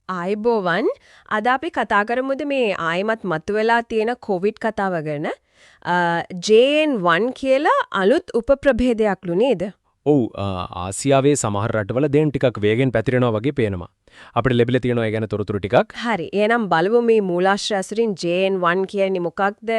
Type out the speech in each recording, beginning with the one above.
ආයිබෝවන් අද අපි කතා කරමුද මේ ආයිමත් මතුවලා තියෙන කොවිඩ් කතාව ගැන. JN1 කියලා අලුත් උපප්‍රභේදයක්ලු නේද? ඔව් ආසියාවේ සමහර රටවල දැන් ටිකක් වේගෙන් පැතිරෙනවා වගේ පේනවා. අපිට ලැබිලා තියෙනවා ඒ ගැන තොරතුරු ටිකක්. හරි. එහෙනම් බලමු මේ මූලාශ්‍ර ඇසුරින් JN1 කියන්නේ මොකක්ද?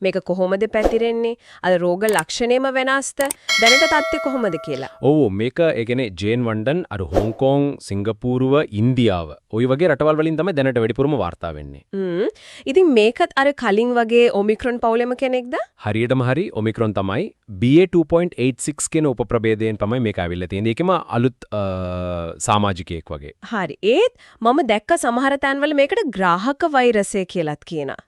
මේක කොහොමද පැතිරෙන්නේ? අද රෝග ලක්ෂණේම වෙනස්ද? දැනට තත්ත්වය කොහොමද කියලා. ඔව් මේක ඒ කියන්නේ JN1 අර හොංකොං, සිංගප්පූරුව, ඉන්දියාව ওই වගේ රටවල් වලින් තමයි දැනට වැඩිපුරම වාර්තා වෙන්නේ. ඉතින් මේකත් අර කලින් වගේ ඔමික්‍රොන් පවුලෙම කෙනෙක්ද? හරියටම හරි ඔමික්‍රොන් තමයි BA2.86 කියන උපප්‍රභේදයෙන් තමයි මේක ආවිල්ලා තියෙන්නේ. ඒකම අලුත් සමාජිකයෙක් වගේ. හරි. ඒත් මම දැක්ක සමහර තැන්වල මේකට ග්‍රාහක වෛරසය කියලාත් කියනවා.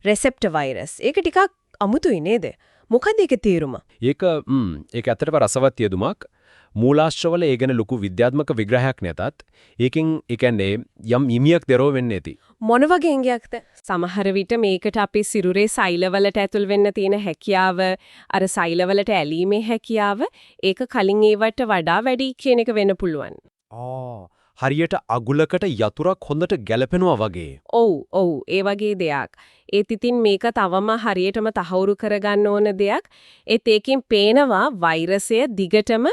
රෙසෙප්ටර් වෛරස්. ඒක ටිකක් අමුතුයි නේද? මොකද ඒකේ තීරුම? ඒක ඇත්තටම රසවත් යෙදුමක්. මූලාශ්‍රවල ඒ ගැන ලොකු විද්‍යාත්මක විග්‍රහයක් නැතත් ඒකෙන් ඒ කියන්නේ යම් ඉමියක් දරව වෙන්නේ නැති. මොන වගේ ඉංගියක්ද? සමහර විට මේකට අපි සිරුරේ සෛලවලට ඇතුල් වෙන්න තියෙන හැකියාව, අර සෛලවලට ඇලීමේ හැකියාව, ඒක කලින් ඒවට වඩා වැඩි කියන එක වෙන්න පුළුවන්. හරියට අගුලකට යතුරක් හොඳට ගැලපෙනවා වගේ. ඔව් ඒ වගේ දෙයක්. ඒත් ඉතින් මේක තවම හරියටම තහවුරු කරගන්න ඕන දෙයක්. ඒත් ඒකෙන් පේනවා වෛරසය දිගටම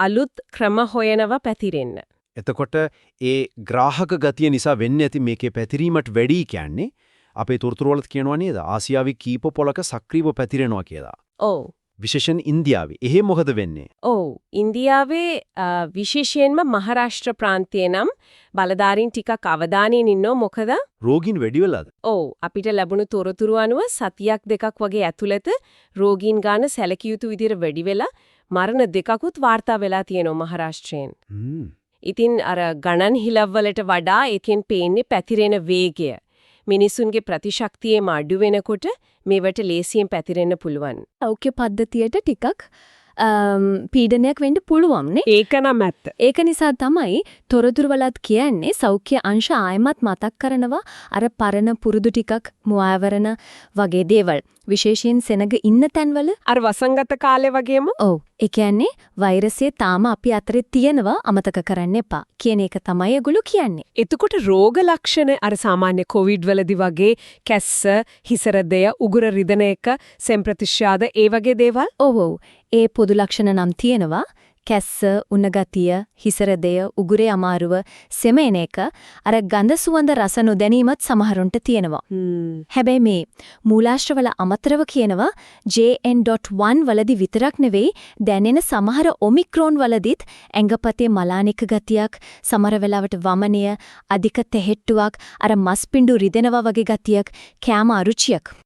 අලුත් ක්‍රම හොයනවා පැතිරෙන්න. එතකොට ඒ ග්‍රාහක ගතිය නිසා වෙන්නේ නැති මේකේ පැතිරීමට වැඩි කියන්නේ අපේ තොරතුරු වලත් කියනවා නේද? ආසියාවේ කීප පොලක සක්‍රීයව පැතිරෙනවා කියලා. ඔව්. විශේෂයෙන් ඉන්දියාවේ. එහෙ මොකද වෙන්නේ? ඔව් ඉන්දියාවේ විශේෂයෙන්ම මහරාෂ්ට්‍ර ප්‍රාන්තයේ නම් බලධාරීන් ටිකක් අවධානයෙන් ඉන්නෝ මොකද? රෝගීන් වැඩි වෙලාද? ඔව් අපිට ලැබුණු තොරතුරු අනුව සතියක් දෙකක් වගේ ඇතුළත රෝගීන් ගාන සැලකිය යුතු විදිහට වැඩි වෙලා මරණ දෙකකුත් වාර්තා වෙලා තියෙනවා මහරාෂ්ට්‍රයෙන්. ඉතින් අර ගණන් හිලව්වලට වඩා එකෙන් පේන්නේ පැතිරෙන වේගය. මිනිසුන්ගේ ප්‍රතිශක්තියම අඩු වෙනකොට මේවට ලේසියෙන් පැතිරෙන්න පුළුවන්. සෞඛ්‍ය පද්ධතියට ටිකක් පීඩනයක් වෙන්න පුළුවන් නේ. ඒක නම් ඇත්ත. ඒක නිසා තමයි තොරතුරු වලත් කියන්නේ සෞඛ්‍ය අංශ ආයමත් මතක් කරනවා අර පරණ පුරුදු ටිකක් මුවාවරණ වගේ දේවල්. විශේෂයෙන් සෙනග ඉන්න තැන්වල අර වසංගත කාලේ වගේම. ඔව්. ඒ කියන්නේ වෛරසය තාම අපි අතරේ තියෙනවා අමතක කරන්න එපා කියන එක තමයි ඒගොල්ලෝ කියන්නේ. එතකොට රෝග ලක්ෂණ අර සාමාන්‍ය කොවිඩ් වලදී වගේ කැස්ස, හිසරදය, උගුර රිදෙන එක, සෙම්ප්‍රතිශ්‍යාද ඒ වගේ දේවල්? ඔව්. ඒ පොදු ලක්ෂණ නම් තියෙනවා. කැස්ස, උණගතිය, හිසරදය, උගුරේ අමාරුව, සෙමෙන එක, අර ගඳ සුවඳ රස නොදැනීමත් සමහරුන්ට තියෙනවා. හැබැයි මේ මූලාශ්‍රවල අමතරව කියනවා JN.1 වලදී විතරක් නෙවෙයි දැනෙන සමහර ඔමික්‍රෝන් වලදීත් ඇඟපතේ මලානික ගතියක්, සමහර වෙලාවට වමනය, අධික තෙහෙට්ටුවක්, අර මස්පිඬු රිදෙනවා වගේ ගතියක්, කැම අරුචියක්.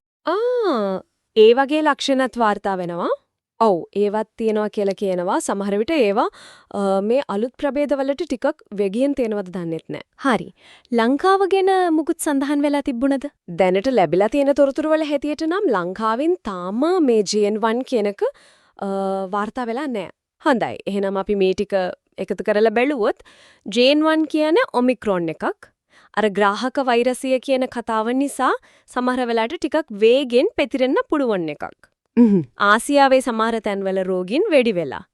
ඒ වගේ ලක්ෂණත් වාර්තා වෙනවා. ඔව් ඒවත් තියෙනවා කියලා කියනවා. සමහර විට ඒවා මේ අලුත් ප්‍රභේදවලට ටිකක් වෙගියෙන් තේනවද දන්නෙත් නැහැ. හරි. ලංකාව ගැන මුකුත් සඳහන් වෙලා තිබුණද? දැනට ලැබිලා තියෙන තොරතුරු වල හැටියට නම් ලංකාවෙන් තාම මේ JN1 කියනක වාර්තා වෙලා නැහැ. හොඳයි. එහෙනම් අපි මේ ටික එකතු කරලා බැලුවොත් JN1 කියන්නේ ඔමික්‍රොන් එකක්. අර ග්‍රාහක වෛරසය කියන කතාව නිසා සමහර වෙලාවට ටිකක් වේගෙන් පැතිරෙන්න පුළුවන් එකක්. ආසියාවේ සමහර තැන්වල රෝගීන් වැඩි වෙලා.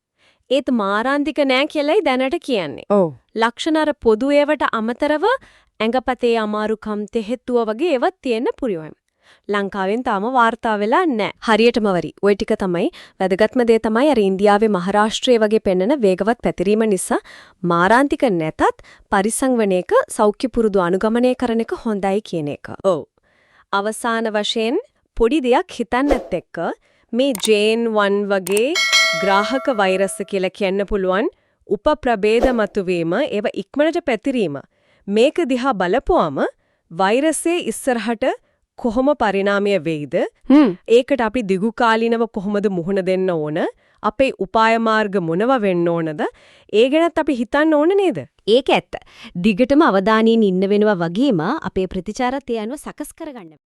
ඒත් මාරාන්තික නෑ කියලායි දැනට කියන්නේ. ලක්ෂණ අර පොදු ඒවට අමතරව ඇඟපතේ අමාරුකම්, තෙහෙත්තුව වගේ ඒවත් තියෙන්න පුළුවන්. ලංකාවෙන් තාම වාර්තා වෙලා නෑ. හරියටම වරි. ওই ටික තමයි වැදගත්ම දේ තමයි අර ඉන්දියාවේ මහරාෂ්ට්‍රයේ වගේ පෙන්වන වේගවත් පැතිරීම නිසා මාරාන්තික නැතත් පරිසං වන එක සෞඛ්‍ය පුරුදු අනුගමනය කරන එක හොඳයි කියන එක. අවසාන වශයෙන් පොඩි දෙයක් හිතන්නත් එක්ක මේ JN1 වගේ ග්‍රාහක වෛරස් කියලා කියන්න පුළුවන් උපප්‍රභේද මතුවීම ඒව ඉක්මනට පැතිරීම මේක දිහා බලපුවම වෛරසයේ ඉස්සරහට කොහොම පරිණාමය වෙයිද ඒකට අපි දිගු කාලිනව කොහොමද මුහුණ දෙන්න ඕන අපේ උපාය මාර්ග මොනව වෙන්න ඕනද ඒ ගැනත් අපි හිතන්න ඕන නේද? ඒක ඇත්ත. දිගටම අවධානයෙන් ඉන්න වෙනවා වගේම අපේ ප්‍රතිචාරත් ඒ අනුව සකස් කරගන්න.